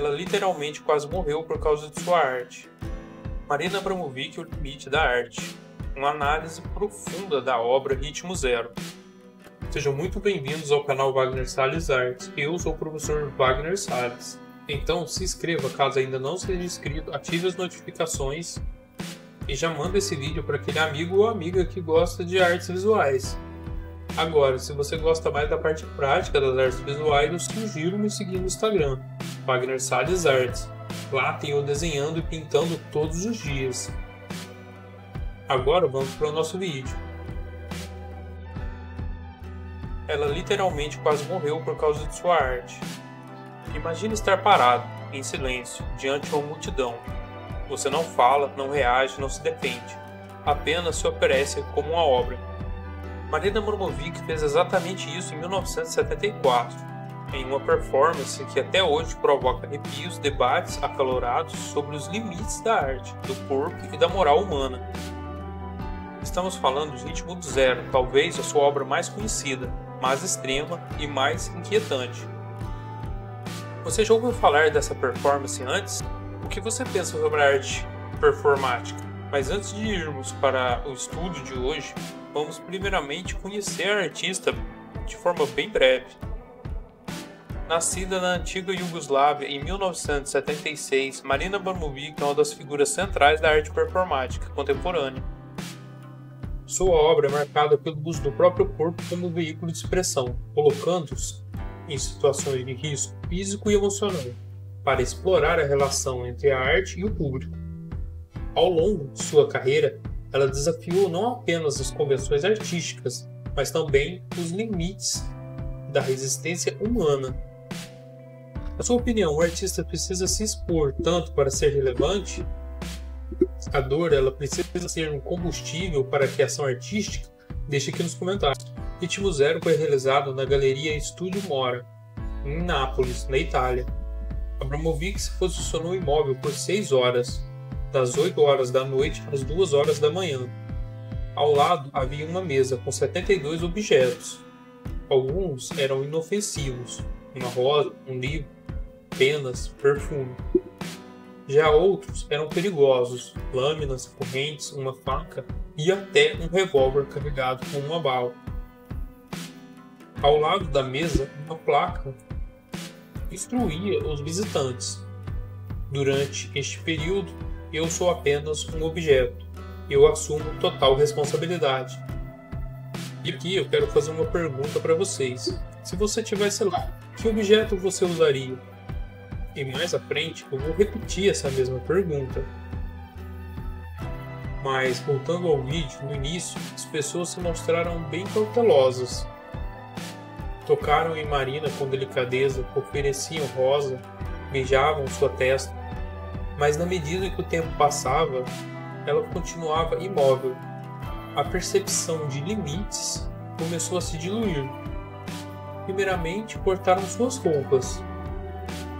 Ela literalmente quase morreu por causa de sua arte. Marina Abramovic, o limite da arte. Uma análise profunda da obra Ritmo Zero. Sejam muito bem-vindos ao canal Wagner Salles Artes. Eu sou o professor Wagner Salles. Então se inscreva caso ainda não seja inscrito, ative as notificações e já manda esse vídeo para aquele amigo ou amiga que gosta de artes visuais. Agora, se você gosta mais da parte prática das artes visuais, eu sugiro me seguir no Instagram, Wagner Salles Artes. Lá tem eu desenhando e pintando todos os dias. Agora vamos para o nosso vídeo. Ela literalmente quase morreu por causa de sua arte. Imagine estar parado, em silêncio, diante de uma multidão. Você não fala, não reage, não se defende. Apenas se oferece como uma obra. Marina Abramovic fez exatamente isso em 1974, em uma performance que até hoje provoca arrepios, debates acalorados sobre os limites da arte, do corpo e da moral humana. Estamos falando de Ritmo Zero, talvez a sua obra mais conhecida, mais extrema e mais inquietante. Você já ouviu falar dessa performance antes? O que você pensa sobre a arte performática? Mas antes de irmos para o estudo de hoje, vamos primeiramente conhecer a artista de forma bem breve. Nascida na antiga Iugoslávia em 1976, Marina Abramovic é uma das figuras centrais da arte performática contemporânea. Sua obra é marcada pelo uso do próprio corpo como veículo de expressão, colocando-os em situações de risco físico e emocional, para explorar a relação entre a arte e o público. Ao longo de sua carreira, ela desafiou não apenas as convenções artísticas, mas também os limites da resistência humana. Na sua opinião, o artista precisa se expor tanto para ser relevante? A dor, ela precisa ser um combustível para a criação artística? Deixe aqui nos comentários. Ritmo Zero foi realizado na Galeria Estúdio Mora, em Nápoles, na Itália. Abramovic se posicionou imóvel por 6 horas, das 8 horas da noite às 2 horas da manhã. Ao lado havia uma mesa com 72 objetos. Alguns eram inofensivos, uma rosa, um livro, penas, perfume. Já outros eram perigosos, lâminas, correntes, uma faca e até um revólver carregado com uma bala. Ao lado da mesa, uma placa instruía os visitantes. Durante este período, eu sou apenas um objeto. Eu assumo total responsabilidade. E aqui eu quero fazer uma pergunta para vocês. Se você tivesse lá, que objeto você usaria? E mais à frente eu vou repetir essa mesma pergunta. Mas voltando ao vídeo, no início, as pessoas se mostraram bem cautelosas. Tocaram em Marina com delicadeza, ofereciam rosa, beijavam sua testa. Mas na medida que o tempo passava, ela continuava imóvel. A percepção de limites começou a se diluir. Primeiramente, cortaram suas roupas,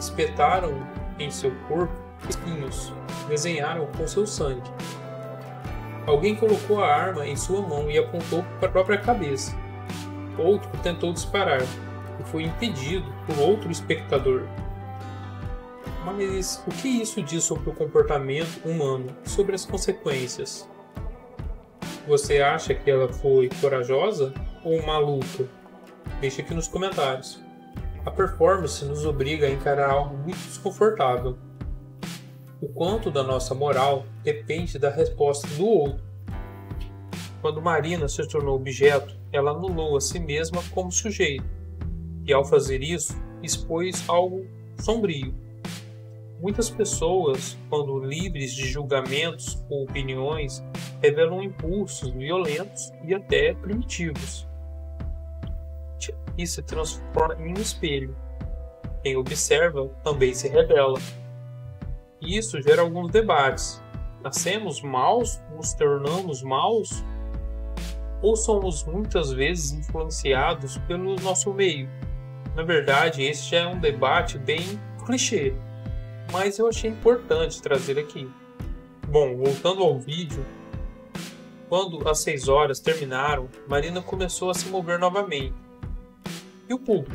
espetaram em seu corpo espinhos, desenharam com seu sangue. Alguém colocou a arma em sua mão e apontou para a própria cabeça. Outro tentou disparar e foi impedido por outro espectador. Mas o que isso diz sobre o comportamento humano e sobre as consequências? Você acha que ela foi corajosa ou maluca? Deixe aqui nos comentários. A performance nos obriga a encarar algo muito desconfortável. O quanto da nossa moral depende da resposta do outro. Quando Marina se tornou objeto, ela anulou a si mesma como sujeito. E ao fazer isso, expôs algo sombrio. Muitas pessoas, quando livres de julgamentos ou opiniões, revelam impulsos violentos e até primitivos. E se transforma em um espelho. Quem observa também se revela. E isso gera alguns debates. Nascemos maus? Nos tornamos maus? Ou somos muitas vezes influenciados pelo nosso meio? Na verdade, esse já é um debate bem clichê, mas eu achei importante trazer aqui. Bom, voltando ao vídeo, quando as 6 horas terminaram, Marina começou a se mover novamente. E o público?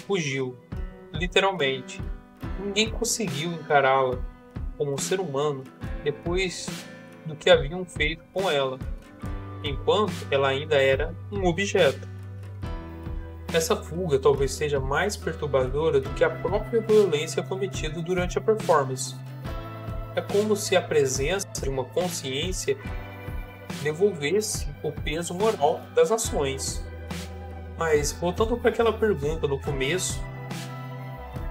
Fugiu, literalmente. ninguém conseguiu encará-la como um ser humano depois do que haviam feito com ela, enquanto ela ainda era um objeto. Essa fuga talvez seja mais perturbadora do que a própria violência cometida durante a performance. É como se a presença de uma consciência devolvesse o peso moral das ações. Mas, voltando para aquela pergunta no começo,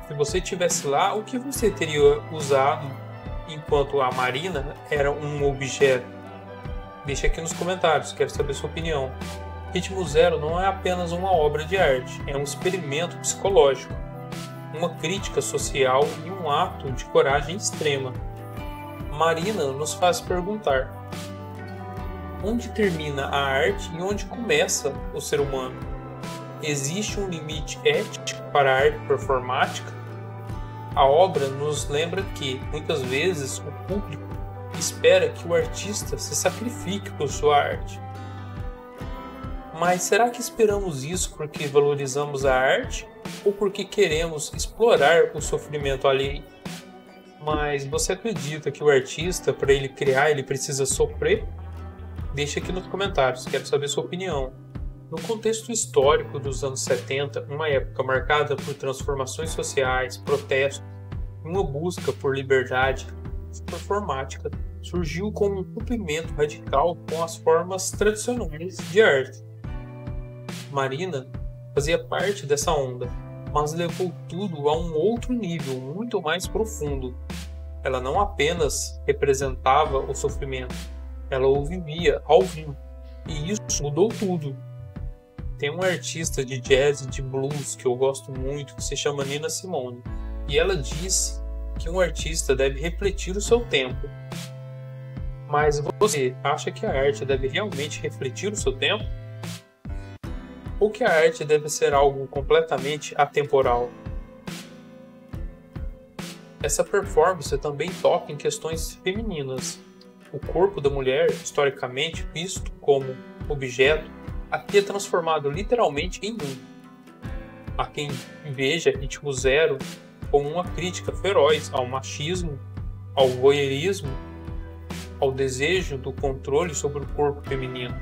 se você estivesse lá, o que você teria usado enquanto a Marina era um objeto? Deixa aqui nos comentários, quero saber sua opinião. Ritmo Zero não é apenas uma obra de arte, é um experimento psicológico, uma crítica social e um ato de coragem extrema. Marina nos faz perguntar: onde termina a arte e onde começa o ser humano? Existe um limite ético para a arte performática? A obra nos lembra que, muitas vezes, o público espera que o artista se sacrifique por sua arte. Mas será que esperamos isso porque valorizamos a arte ou porque queremos explorar o sofrimento alheio? Mas você acredita que o artista, para ele criar, ele precisa sofrer? Deixa aqui nos comentários, quero saber sua opinião. No contexto histórico dos anos 70, uma época marcada por transformações sociais, protestos e uma busca por liberdade, a performática surgiu como um complemento radical com as formas tradicionais de arte. Marina fazia parte dessa onda, mas levou tudo a um outro nível muito mais profundo. Ela não apenas representava o sofrimento, ela o vivia ao vivo, e isso mudou tudo. Tem uma artista de jazz e de blues que eu gosto muito, que se chama Nina Simone, e ela disse que um artista deve refletir o seu tempo. Mas você acha que a arte deve realmente refletir o seu tempo? Ou que a arte deve ser algo completamente atemporal? Essa performance também toca em questões femininas. O corpo da mulher, historicamente visto como objeto, aqui é transformado literalmente em um. Há quem veja Ritmo Zero como uma crítica feroz ao machismo, ao voyeurismo, ao desejo do controle sobre o corpo feminino.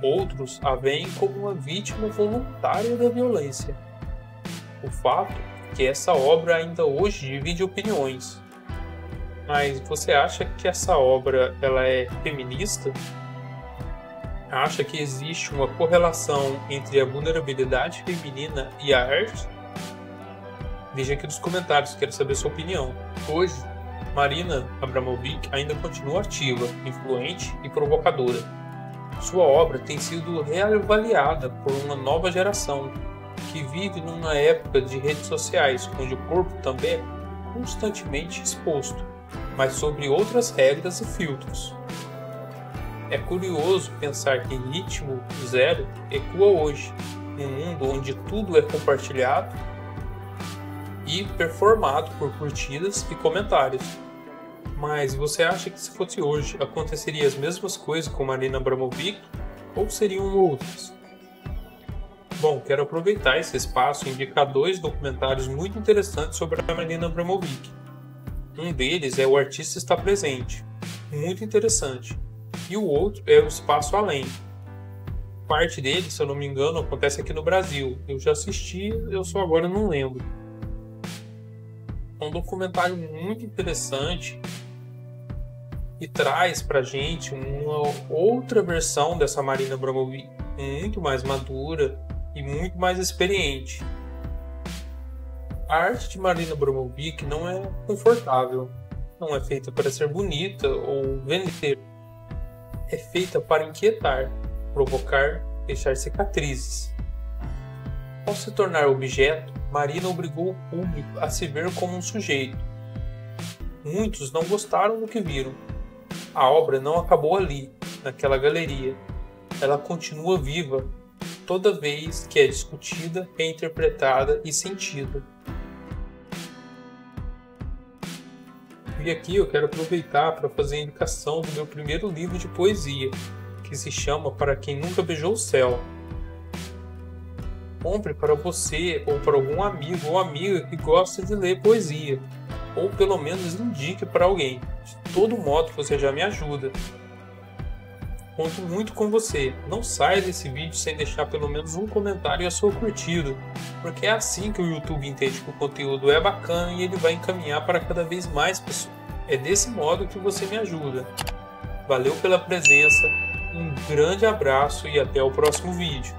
Outros a veem como uma vítima voluntária da violência. O fato é que essa obra ainda hoje divide opiniões. Mas você acha que essa obra ela é feminista? Acha que existe uma correlação entre a vulnerabilidade feminina e a arte? Deixa aqui nos comentários, quero saber sua opinião. Hoje, Marina Abramovic ainda continua ativa, influente e provocadora. Sua obra tem sido reavaliada por uma nova geração que vive numa época de redes sociais, onde o corpo também é constantemente exposto, mas sobre outras regras e filtros. É curioso pensar que Ritmo Zero ecoa hoje, num mundo onde tudo é compartilhado e performado por curtidas e comentários. Mas você acha que se fosse hoje, aconteceria as mesmas coisas com Marina Abramovic ou seriam outras? Bom, quero aproveitar esse espaço e indicar 2 documentários muito interessantes sobre a Marina Abramovic. Um deles é O Artista Está Presente, muito interessante, e o outro é O Espaço Além. Parte dele, se eu não me engano, acontece aqui no Brasil. Eu já assisti, eu só agora não lembro. É um documentário muito interessante e traz pra gente uma outra versão dessa Marina Abramovic, muito mais madura e muito mais experiente. A arte de Marina Abramovic não é confortável, não é feita para ser bonita ou vender. É feita para inquietar, provocar, deixar cicatrizes. Ao se tornar objeto, Marina obrigou o público a se ver como um sujeito. Muitos não gostaram do que viram. A obra não acabou ali, naquela galeria. Ela continua viva, toda vez que é discutida, reinterpretada e sentida. E aqui eu quero aproveitar para fazer a indicação do meu primeiro livro de poesia, que se chama Para Quem Nunca Beijou o Céu. Compre para você ou para algum amigo ou amiga que gosta de ler poesia, ou pelo menos indique para alguém. De todo modo, você já me ajuda. Conto muito com você. Não saia desse vídeo sem deixar pelo menos um comentário e a sua curtida, porque é assim que o YouTube entende que o conteúdo é bacana e ele vai encaminhar para cada vez mais pessoas. É desse modo que você me ajuda. Valeu pela presença, um grande abraço e até o próximo vídeo.